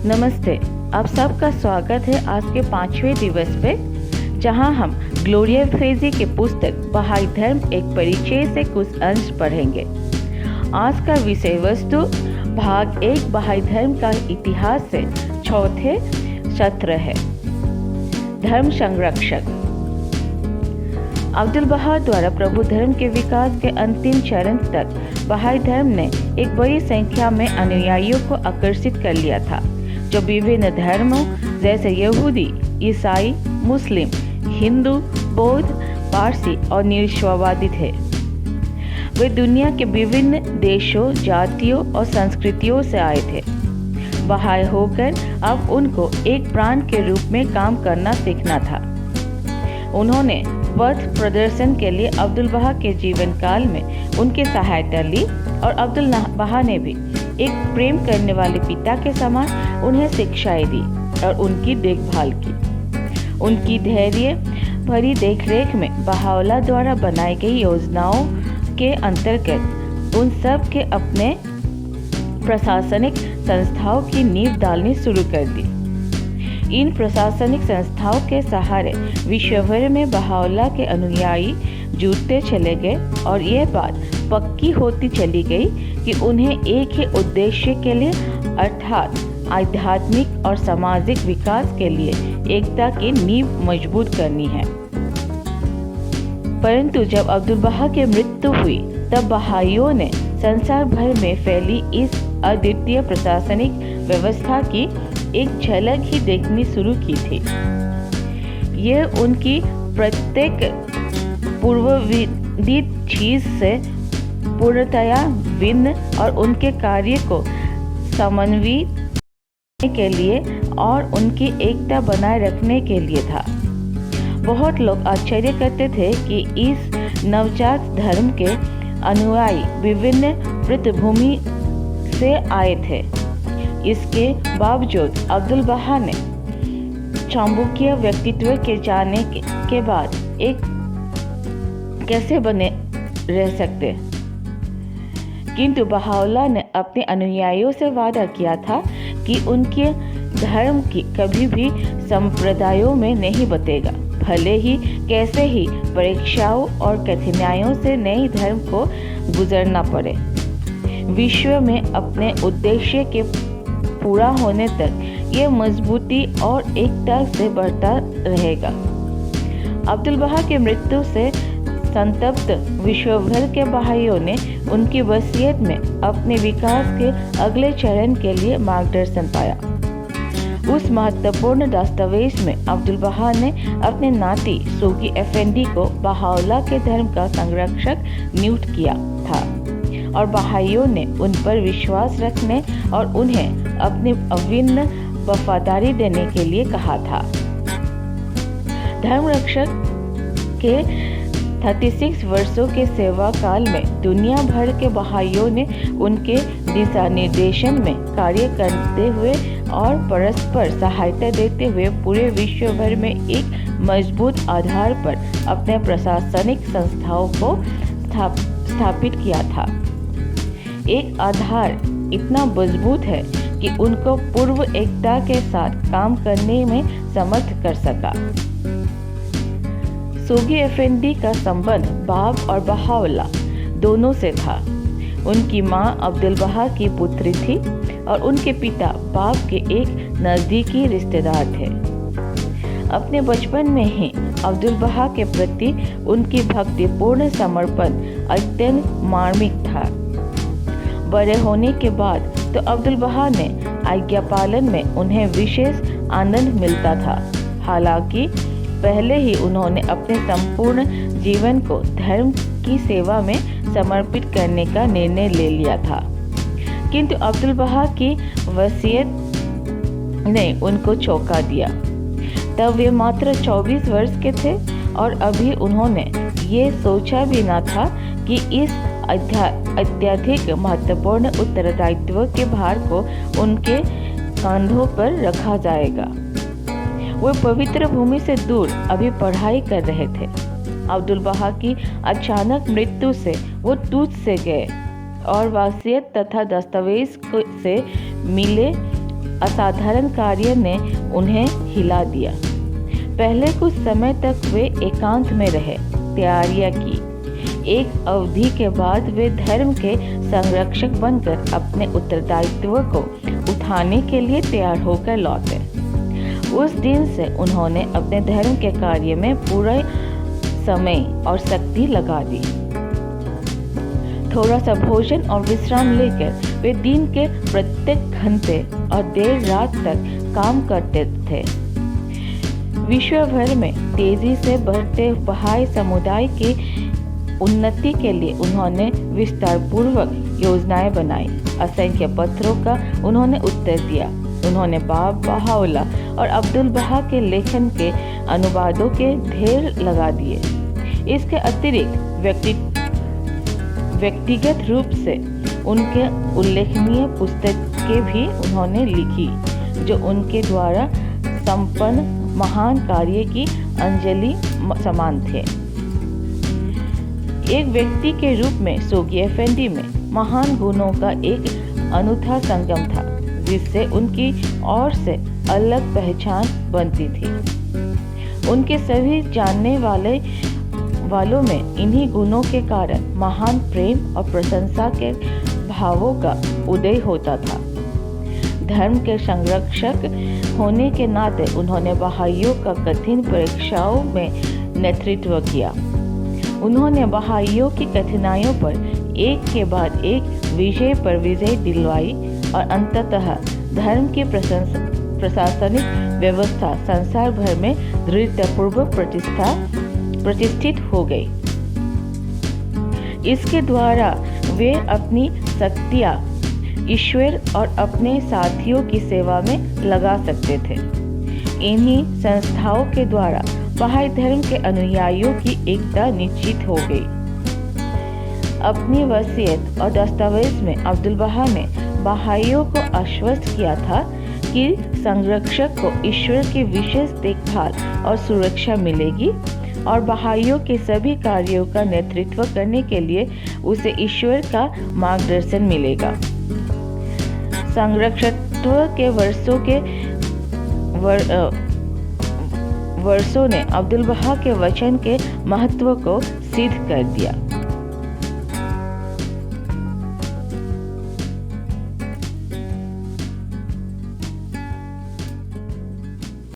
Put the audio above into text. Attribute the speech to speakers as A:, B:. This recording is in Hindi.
A: नमस्ते, आप सबका स्वागत है आज के 5वें दिवस पे, जहां हम ग्लोरिया फेजी की पुस्तक बहाई धर्म एक परिचय से कुछ अंश पढ़ेंगे। आज का विषय वस्तु भाग 1 बहाई धर्म का इतिहास से चौथे सत्र है। धर्म संरक्षक। अब्दुल बहा द्वारा प्रभु धर्म के विकास के अंतिम चरण तक बहाई धर्म ने एक बड़ी संख्या में अनुयायियों को आकर्षित कर लिया था, जो विभिन्न धर्मों जैसे यहूदी, ईसाई, मुस्लिम, हिंदू, बौद्ध, पारसी और निरीश्वरवादी थे। वे दुनिया के विभिन्न देशों, जातियों और संस्कृतियों से आए थे। बहाई होकर अब उनको एक प्राण के रूप में काम करना सीखना था। उन्होंने पथ प्रदर्शन के लिए अब्दुल बहा के जीवन काल में उनकी सहायता ली और अब्दुल बहा ने भी एक प्रेम करने वाले पिता के समान उन्हें शिक्षाएं दी और उनकी देखभाल की। उनकी धैर्य भरी देखरेख में बहाओला द्वारा बनाई गई योजनाओं के अंतर्गत उन सब के अपने प्रशासनिक संस्थाओं की नींव डालनी शुरू कर दी। इन प्रशासनिक संस्थाओं के सहारे विश्व भर में बहाओला के अनुयायी जुटते चले गए और यह बात पक्की होती चली गई कि उन्हें एक ही उद्देश्य के लिए अर्थात आध्यात्मिक और सामाजिक विकास के लिए एकता की नींव मजबूत करनी है। परंतु जब अब्दुल बहा की मृत्यु हुई तब बहाइयों ने संसार भर में फैली इस अद्वितीय प्रशासनिक व्यवस्था की एक झलक ही देखनी शुरू की थी। यह उनकी प्रत्येक पूर्वविदित चीज से पूर्णतया भिन्न और उनके कार्य को समन्वित करने के लिए और उनकी एकता बनाए रखने के लिए था। बहुत लोग आश्चर्य करते थे कि इस नवजात धर्म के अनुयायी विभिन्न पृष्ठभूमि से आए थे। इसके बावजूद अब्दुल बहा ने चाबुकिया व्यक्तित्व के जाने के बाद एक कैसे बने रह सकते, किंतु बहाओला ने अपने अनुयायियों से वादा किया था कि उनके धर्म की कभी भी संप्रदायों में नहीं बटेगा, भले ही कैसे ही परीक्षाओं और कठिनाइयों से नए धर्म को गुजरना पड़े। विश्व में अपने उद्देश्य के पूरा होने तक यह मजबूती और एकता से बढ़ता रहेगा। अब्दुल बहा की मृत्यु से संतप्त विश्व भर के बहाइयों ने उनकी वसीयत में अपने विकास के अगले चरण के लिए मार्गदर्शन पाया। उस महत्वपूर्ण दस्तावेज में अब्दुल बहा ने अपने नाती सोगी एफएनडी को बहाओला के धर्म का संरक्षक नियुक्त किया था और बहाइयों ने उन पर विश्वास रखने और उन्हें अपनी अभिन्न वफादारी देने के लिए कहा था। धर्म रक्षक के 36 वर्षों के सेवा काल में दुनिया भर के बहाइयों ने उनके दिशा निर्देशन में कार्य करते हुए और परस्पर सहायता देते हुए पूरे विश्व भर में एक मजबूत आधार पर अपने प्रशासनिक संस्थाओं को स्थापित किया था। एक आधार इतना मजबूत है कि उनको पूर्व एकता के साथ काम करने में समर्थ कर सका। सोगी एफएनडी का संबंध बाप और बहाओला दोनों से था। उनकी मां अब्दुल बहा की पुत्री थी और उनके पिता बाप के एक नज़दीकी रिश्तेदार थे। अपने बचपन में ही अब्दुल बहा के प्रति उनकी भक्तिपूर्ण समर्पण अत्यंत मार्मिक था। बड़े होने के बाद तो अब्दुल बहा ने आज्ञा पालन में उन्हें विशेष आनंद मिलता था। हालांकि पहले ही उन्होंने अपने संपूर्ण जीवन को धर्म की सेवा में समर्पित करने का निर्णय ले लिया था, किंतु अब्दुल बहा की वसीयत ने उनको चौंका दिया। तब वे मात्र 24 वर्ष के थे और अभी उन्होंने ये सोचा भी न था कि इस अत्यधिक महत्वपूर्ण उत्तरदायित्व के भार को उनके कंधों पर रखा जाएगा। वो पवित्र भूमि से दूर अभी पढ़ाई कर रहे थे। अब्दुल बहा की अचानक मृत्यु से वो टूट से गए और वसीयत तथा दस्तावेज से मिले असाधारण कार्य ने उन्हें हिला दिया। पहले कुछ समय तक वे एकांत में रहे, तैयारियां की। एक अवधि के बाद वे धर्म के संरक्षक बनकर अपने उत्तरदायित्व को उठाने के लिए तैयार होकर लौटे। उस दिन से उन्होंने अपने धर्म के कार्य में पूरा समय और शक्ति लगा दी। थोड़ा सा भोजन और विश्राम लेकर वे दिन के प्रत्येक घंटे और देर रात तक काम करते थे। विश्व भर में तेजी से बढ़ते बहाई समुदाय की उन्नति के लिए उन्होंने विस्तार पूर्वक योजनाएं बनाई। असंख्य पत्रों का उन्होंने उत्तर दिया। उन्होंने बाब बहाउल्ला और अब्दुल बहा के लेखन के अनुवादों के ढेर लगा दिए। इसके अतिरिक्त व्यक्तिगत रूप से उनके उल्लेखनीय पुस्तकें भी उन्होंने लिखी, जो उनके द्वारा संपन्न महान कार्य की अंजलि समान थे। एक व्यक्ति के रूप में सोगी अफेंदी में महान गुणों का एक अनूठा संगम था, जिससे उनकी और से अलग पहचान बनती थी। उनके सभी जानने वालों में इन्हीं गुणों के कारण महान प्रेम और प्रशंसा के भावों का उदय होता था। धर्म के संरक्षक होने के नाते उन्होंने बहाइयों का कठिन परीक्षाओं में नेतृत्व किया। उन्होंने बहाइयों की कठिनाइयों पर एक के बाद एक विजय पर विजय दिलवाई और अंततः धर्म की प्रशासनिक व्यवस्था संसार भर में दृढ़तापूर्वक प्रतिष्ठित हो गई। इसके द्वारा वे अपनी शक्तियाँ ईश्वर और अपने साथियों की सेवा में लगा सकते थे। इन्हीं संस्थाओं के द्वारा बहाई धर्म के अनुयायियों की एकता निश्चित हो गई। अपनी वसीयत और दस्तावेज में अब्दुल बहा ने बहाइयों को आश्वस्त किया था कि संरक्षक को ईश्वर की विशेष देखभाल और सुरक्षा मिलेगी और बहाइयों के सभी कार्यों का नेतृत्व करने के लिए उसे ईश्वर का मार्गदर्शन मिलेगा। संरक्षकत्व के वर्षों ने अब्दुल बहा के वचन के महत्व को सिद्ध कर दिया।